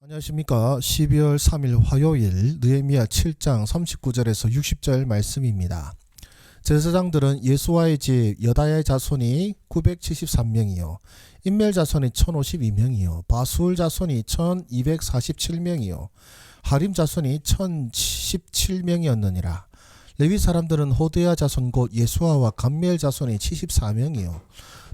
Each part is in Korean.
안녕하십니까. 12월 3일 화요일 느헤미야 7장 39절에서 60절 말씀입니다. 제사장들은 예수와의 집 여다야의 자손이 973명이요 인멜 자손이 1052명이요 바수울 자손이 1247명이요 하림 자손이 1017명이었느니라. 레위 사람들은 호드야 자손 곧 예수아와 감미엘 자손이 74명이요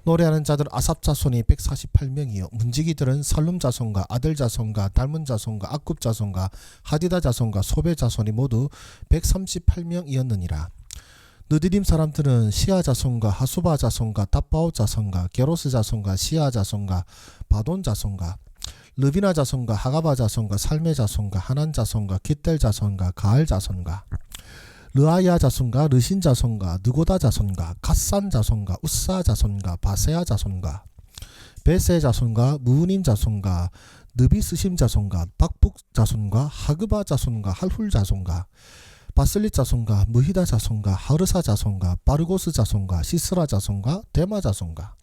노래하는 자들 아삽 자손이 148명이요 문지기들은 살룸 자손과 아들 자손과 달문 자손과 악굽 자손과 하디다 자손과 소베 자손이 모두 138명이었느니라. 느디림 사람들은 시아 자손과 하수바 자손과 답바오 자손과 게로스 자손과 시아 자손과 바돈 자손과 르비나 자손과 하가바 자손과 살메 자손과 하난 자손과 깃델 자손과 가알 자손과 르아야 자손과 르신 자손과 느고다 자손과 갓산 자손과 우사 자손과 바세아 자손과 베세 자손과 무우님 자손과 느비스심 자손과 박북 자손과 하그바 자손과 할훌 자손과 바슬릿 자손과 무히다 자손과 하르사 자손과 바르고스 자손과 시스라 자손과 데마 자손과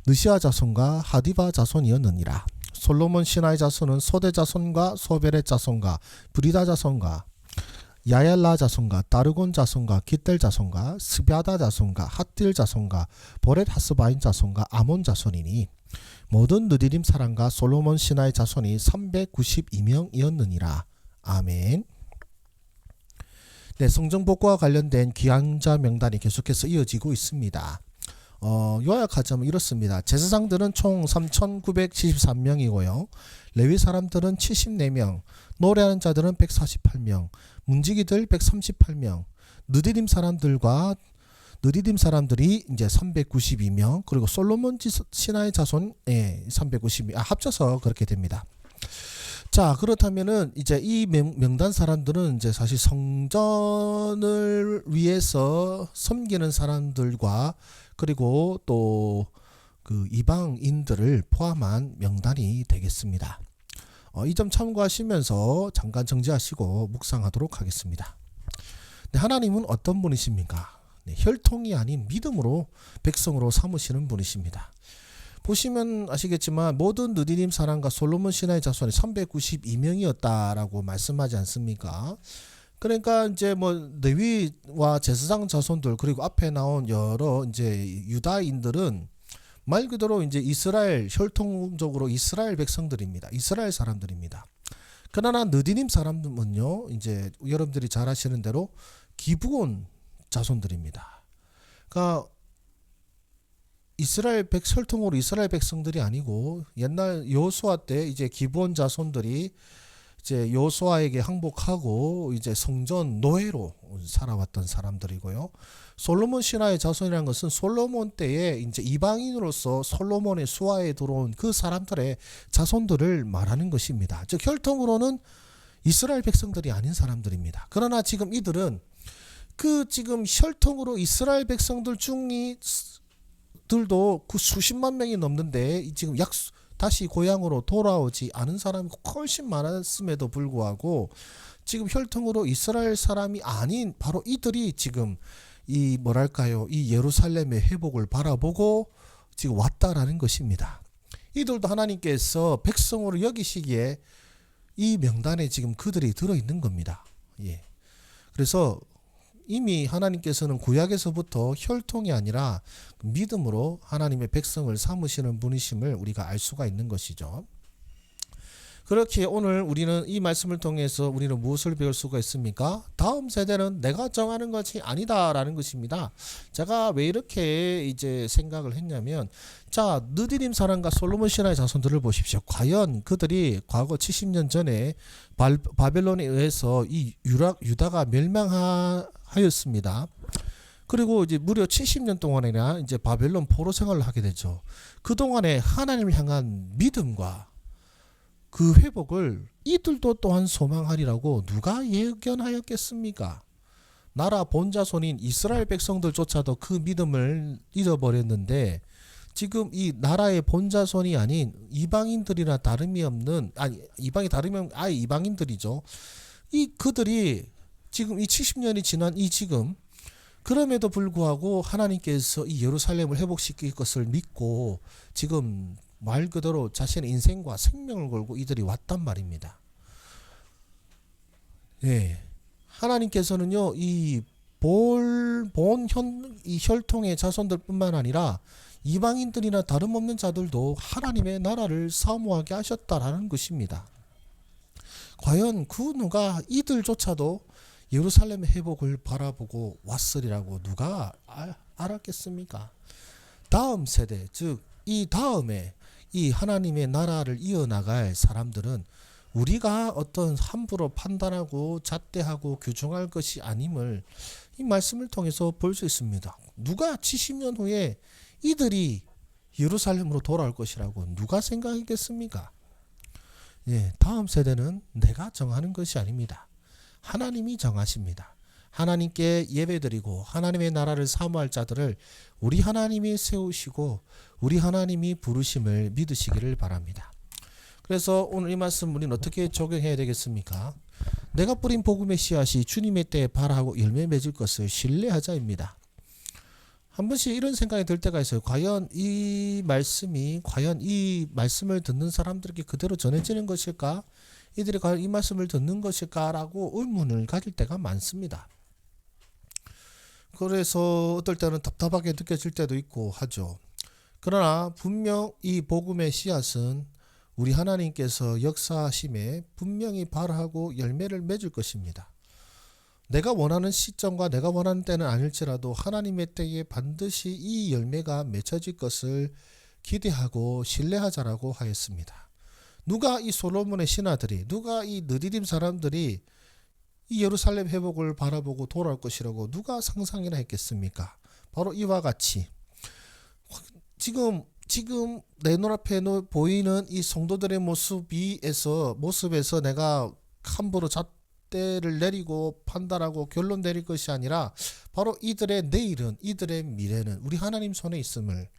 느시아 자손과 하디바 자손이었느니라. 솔로몬 신하의 자손은 소대 자손과 소베렛 자손과 브리다 자손과 야얄라 자손과 다르곤 자손과 깃델 자손과 스비아다 자손과 핫딜 자손과 보렛 하스바인 자손과 아몬 자손이니 모든 느디림 사람과 솔로몬 신하의 자손이 392명이었느니라. 아멘. 네, 성전 복구와 관련된 귀환자 명단이 계속해서 이어지고 있습니다. 요약하자면 이렇습니다. 제사장들은 총 3,973명이고요. 레위 사람들은 74명, 노래하는 자들은 148명, 문지기들 138명, 느디림 사람들이 이제 392명, 그리고 솔로몬 신하의 자손 392명, 합쳐서 그렇게 됩니다. 자, 그렇다면은 이제 이 명단 사람들은 이제 사실 성전을 위해서 섬기는 사람들과 그리고 또 그 이방인들을 포함한 명단이 되겠습니다. 이 점 참고하시면서 잠깐 정지하시고 묵상하도록 하겠습니다. 네, 하나님은 어떤 분이십니까? 네, 혈통이 아닌 믿음으로 백성으로 삼으시는 분이십니다. 보시면 아시겠지만 모든 느디님 사람과 솔로몬 신하의 자손이 392명이었다라고 말씀하지 않습니까? 그러니까 이제 뭐 레위와 제사장 자손들 그리고 앞에 나온 여러 이제 유다인들은 말 그대로 이제 이스라엘 혈통적으로 이스라엘 백성들입니다. 이스라엘 사람들입니다. 그러나 느디님 사람들은요, 이제 여러분들이 잘 아시는 대로 기브온 자손들입니다. 그러니까 이스라엘 혈통으로 이스라엘 백성들이 아니고 옛날 여호수아 때 이제 기브온 자손들이 이제 여호수아에게 항복하고 이제 성전 노예로 살아왔던 사람들이고요. 솔로몬 신하의 자손이라는 것은 솔로몬 때에 이제 이방인으로서 솔로몬의 수하에 들어온 그 사람들의 자손들을 말하는 것입니다. 즉 혈통으로는 이스라엘 백성들이 아닌 사람들입니다. 그러나 지금 이들은 그 지금 혈통으로 이스라엘 백성들 중이 들도 그 수십만 명이 넘는데 지금 다시 고향으로 돌아오지 않은 사람이 훨씬 많았음에도 불구하고 지금 혈통으로 이스라엘 사람이 아닌 바로 이들이 지금 이 뭐랄까요, 이 예루살렘의 회복을 바라보고 지금 왔다라는 것입니다. 이들도 하나님께서 백성으로 여기시기에 이 명단에 지금 그들이 들어있는 겁니다. 예. 그래서 이미 하나님께서는 구약에서부터 혈통이 아니라 믿음으로 하나님의 백성을 삼으시는 분이심을 우리가 알 수가 있는 것이죠. 그렇게 오늘 우리는 이 말씀을 통해서 우리는 무엇을 배울 수가 있습니까? 다음 세대는 내가 정하는 것이 아니다라는 것입니다. 제가 왜 이렇게 이제 생각을 했냐면, 자, 느디림 사람과 솔로몬 신하의 자손들을 보십시오. 과연 그들이 과거 70년 전에 바벨론에 의해서 이 유다가 멸망하였습니다. 그리고 이제 무려 70년 동안이나 이제 바벨론 포로 생활을 하게 되죠. 그동안에 하나님을 향한 믿음과 그 회복을 이들도 또한 소망하리라고 누가 예견하였겠습니까? 나라 본자손인 이스라엘 백성들조차도 그 믿음을 잃어버렸는데 지금 이 나라의 본자손이 아닌 이방인들이나 다름이 없는, 아니 이방이 다르면 아예 이방인들이죠. 그들이 지금 이 70년이 지난 이 지금 그럼에도 불구하고 하나님께서 이 예루살렘을 회복시킬 것을 믿고 지금 말 그대로 자신의 인생과 생명을 걸고 이들이 왔단 말입니다. 예. 하나님께서는요, 이 혈통의 자손들뿐만 아니라 이방인들이나 다름없는 자들도 하나님의 나라를 사모하게 하셨다라는 것입니다. 과연 그 누가 이들조차도 예루살렘의 회복을 바라보고 왔으리라고 누가 알았겠습니까? 다음 세대, 즉 이 다음에 이 하나님의 나라를 이어나갈 사람들은 우리가 어떤 함부로 판단하고 잣대하고 규정할 것이 아님을 이 말씀을 통해서 볼 수 있습니다. 누가 70년 후에 이들이 예루살렘으로 돌아올 것이라고 누가 생각했겠습니까? 예, 다음 세대는 내가 정하는 것이 아닙니다. 하나님이 정하십니다. 하나님께 예배드리고 하나님의 나라를 사모할 자들을 우리 하나님이 세우시고 우리 하나님이 부르심을 믿으시기를 바랍니다. 그래서 오늘 이 말씀 우리는 어떻게 적용해야 되겠습니까? 내가 뿌린 복음의 씨앗이 주님의 때에 발하고 열매 맺을 것을 신뢰하자입니다. 한 번씩 이런 생각이 들 때가 있어요. 과연 이 말씀을 듣는 사람들에게 그대로 전해지는 것일까? 이들이 과연 이 말씀을 듣는 것일까라고 의문을 가질 때가 많습니다. 그래서 어떨 때는 답답하게 느껴질 때도 있고 하죠. 그러나 분명 이 복음의 씨앗은 우리 하나님께서 역사하심에 분명히 발하고 열매를 맺을 것입니다. 내가 원하는 시점과 내가 원하는 때는 아닐지라도 하나님의 때에 반드시 이 열매가 맺혀질 것을 기대하고 신뢰하자라고 하였습니다. 누가 이 솔로몬의 신하들이, 누가 이 느디딤 사람들이 이 예루살렘 회복을 바라보고 돌아올 것이라고 누가 상상이나 했겠습니까? 바로 이와 같이 지금 내 눈앞에 보이는 이 성도들의 모습에서 내가 함부로 잣대를 내리고 판단하고 결론 내릴 것이 아니라 바로 이들의 내일은, 이들의 미래는 우리 하나님 손에 있음을,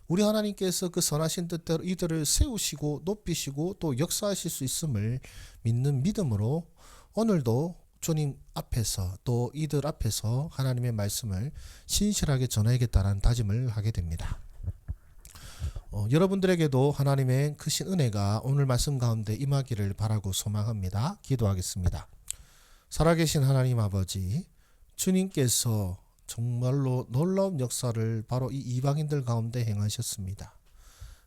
우리 하나님께서 그 선하신 뜻대로 이들을 세우시고 높이시고 또 역사하실 수 있음을 믿는 믿음으로 오늘도 주님 앞에서 또 이들 앞에서 하나님의 말씀을 신실하게 전하야겠다는 다짐을 하게 됩니다. 여러분들에게도 하나님의 크신 은혜가 오늘 말씀 가운데 임하기를 바라고 소망합니다. 기도하겠습니다. 살아계신 하나님 아버지, 주님께서 정말로 놀라운 역사를 바로 이 이방인들 가운데 행하셨습니다.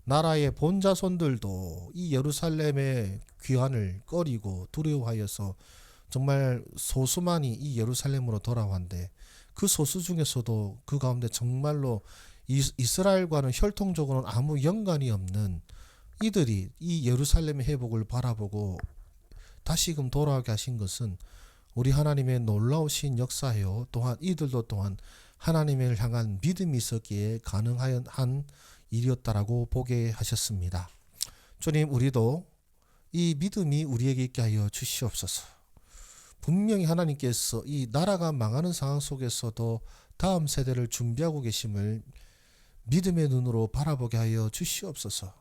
나라의 본자손들도 이 예루살렘의 귀환을 꺼리고 두려워하여서 정말 소수만이 이 예루살렘으로 돌아왔는데 그 소수 중에서도 그 가운데 정말로 이스라엘과는 혈통적으로는 아무 연관이 없는 이들이 이 예루살렘의 회복을 바라보고 다시금 돌아오게 하신 것은 우리 하나님의 놀라우신 역사요. 또한 이들도 또한 하나님을 향한 믿음이 있었기에 가능한 일이었다라고 보게 하셨습니다. 주님, 우리도 이 믿음이 우리에게 있게 하여 주시옵소서. 분명히 하나님께서 이 나라가 망하는 상황 속에서도 다음 세대를 준비하고 계심을 믿음의 눈으로 바라보게 하여 주시옵소서.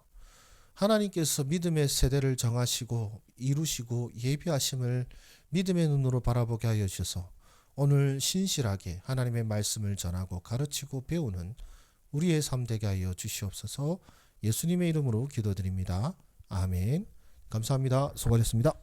하나님께서 믿음의 세대를 정하시고 이루시고 예비하심을 믿음의 눈으로 바라보게 하여 주셔서 오늘 신실하게 하나님의 말씀을 전하고 가르치고 배우는 우리의 삶 되게 하여 주시옵소서. 예수님의 이름으로 기도드립니다. 아멘. 감사합니다. 수고하셨습니다.